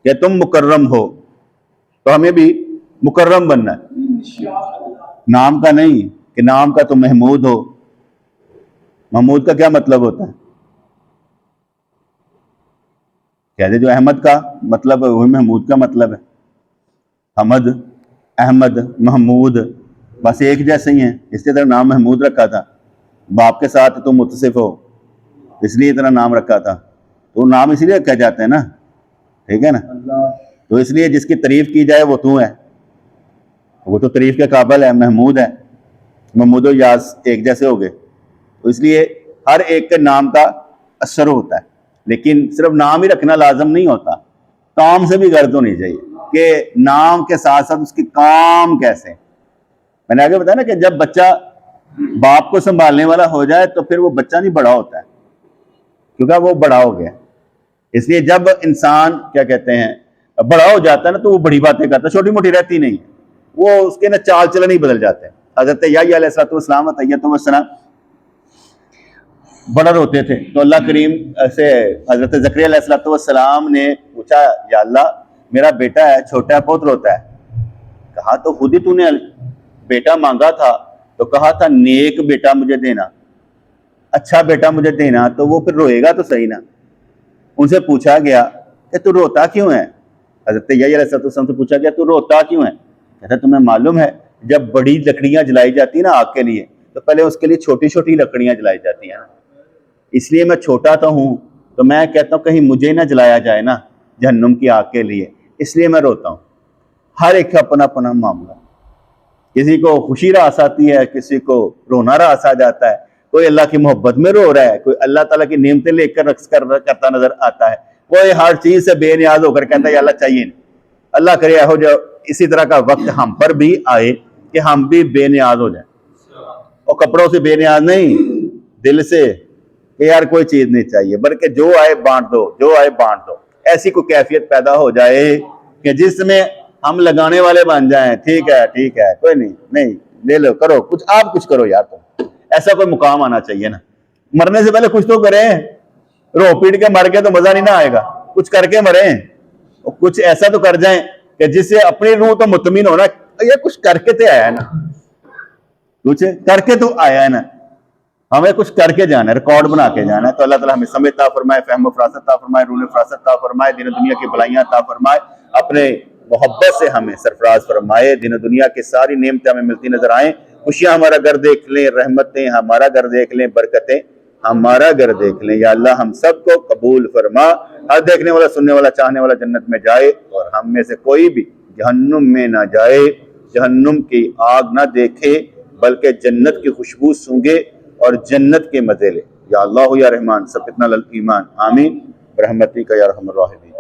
کہ تم مکرم ہو، تو ہمیں بھی مکرم بننا ہے، نام کا نہیں کہ نام کا تم محمود ہو۔ محمود کا کیا مطلب ہوتا ہے؟ کہتے جو احمد کا مطلب ہے وہی محمود کا مطلب ہے، حمد، احمد، محمود بس ایک جیسے ہی ہیں، اس لیے طرح نام محمود رکھا تھا، باپ کے ساتھ تم متصف ہو اس لیے اتنا نام رکھا تھا، تو نام اسی لیے رکھا جاتا ہے نا، ٹھیک ہے نا، تو اس لیے جس کی تعریف کی جائے وہ تو ہے، وہ تو تعریف کے قابل ہے، محمود ہے، محمود و یاس ایک جیسے ہو گئے، تو اس لیے ہر ایک کے نام کا اثر ہوتا ہے، لیکن صرف نام ہی رکھنا لازم نہیں ہوتا، کام سے بھی غرض ہونی چاہیے کہ نام کے ساتھ ساتھ اس کی کام کیسے۔ میں نے آگے بتایا نا کہ جب بچہ باپ کو سنبھالنے والا ہو جائے تو پھر وہ بچہ نہیں بڑا ہوتا ہے، کیونکہ وہ بڑا ہو گیا، اس لیے جب انسان کیا کہتے ہیں بڑا ہو جاتا ہے نا تو وہ بڑی باتیں کرتا ہے، چھوٹی موٹی رہتی نہیں، وہ اس کے نا چال چلن ہی بدل جاتے ہیں۔ حضرت یحییٰ علیہ السلام و طیبۃ السلام بڑا روتے تھے تو اللہ کریم سے حضرت زکریا علیہ السلام نے پوچھا یا اللہ میرا بیٹا ہے چھوٹا ہے بہت روتا ہے، کہا تو خود ہی تو نے بیٹا مانگا تھا تو کہا تھا نیک بیٹا مجھے دینا، اچھا بیٹا مجھے دینا، تو وہ پھر روئے گا تو صحیح نا۔ ان سے پوچھا گیا کہ تو روتا کیوں ہے، حضرت یحییٰ علیہ السلام سے پوچھا گیا تو روتا کیوں ہے، کہتا تمہیں معلوم ہے جب بڑی لکڑیاں جلائی جاتی ہیں نا آگ کے لیے تو پہلے اس کے لیے چھوٹی چھوٹی لکڑیاں جلائی جاتی ہیں نا، اس لیے میں چھوٹا تو ہوں تو میں کہتا ہوں کہیں مجھے نہ جلایا جائے نا جہنم کی آگ کے لیے، اس لیے میں روتا ہوں۔ ہر ایک کا اپنا اپنا معاملہ، کسی کو خوشی راس آتی ہے، کسی کو رونا راس آ جاتا ہے، کوئی اللہ کی محبت میں رو رہا ہے، کوئی اللہ تعالیٰ کی نعمتیں لے کر رقص کرتا نظر آتا ہے، کوئی ہر چیز سے بے نیاز ہو کر کہتا ہے یا اللہ چاہیے نہیں۔ اللہ کرے ہو جو اسی طرح کا وقت ہم پر بھی آئے کہ ہم بھی بے نیاز ہو جائیں، اور کپڑوں سے بے نیاز نہیں، دل سے کہ یار کوئی چیز نہیں چاہیے، بلکہ جو آئے بانٹ دو، جو آئے بانٹ دو، ایسی کوئی کیفیت پیدا ہو جائے کہ جس میں ہم لگانے والے بن جائیں، ٹھیک ہے کوئی نہیں لے لو، کرو کچھ، آپ کچھ کرو یار، تو ایسا کوئی مقام آنا چاہیے نا۔ مرنے سے پہلے کچھ تو کریں، رو پیٹ کے مر کے تو مزہ نہیں نہ آئے گا، کچھ کر کے مریں، کچھ ایسا تو کر جائیں کہ جس سے اپنی روح تو مطمئن ہونا یہ کچھ کر کے تے آیا ہے نا۔ کچھ کر کے تو آیا ہے نا، ہمیں کچھ کر کے جانا ہے، ریکارڈ بنا کے جانا ہے. تو اللہ تعالیٰ ہمیں سمجھ عطا فرمائے، فہم و فراست عطا فرمائے، رول فراست عطا فرمائے، دین و دنیا کی بھلائیاں عطا فرمائے، اپنے محبت سے ہمیں سرفراز فرمائے، دین و دنیا کی ساری نعمتیں ہمیں ملتی نظر آئیں، خوشیاں ہمارا گھر دیکھ لیں، رحمتیں ہمارا گھر دیکھ لیں، برکتیں ہمارا گھر دیکھ لیں. یا اللہ ہم سب کو قبول فرما، ہر دیکھنے والا، سننے والا، چاہنے والا جنت میں جائے، اور ہم میں سے کوئی بھی جہنم میں نہ جائے، جہنم کی آگ نہ دیکھے، بلکہ جنت کی خوشبو سونگے اور جنت کے مزے لے. یا اللہ یا رحمان ثبتنا علی الایمان، آمین برحمتک یا ارحم الراحمین.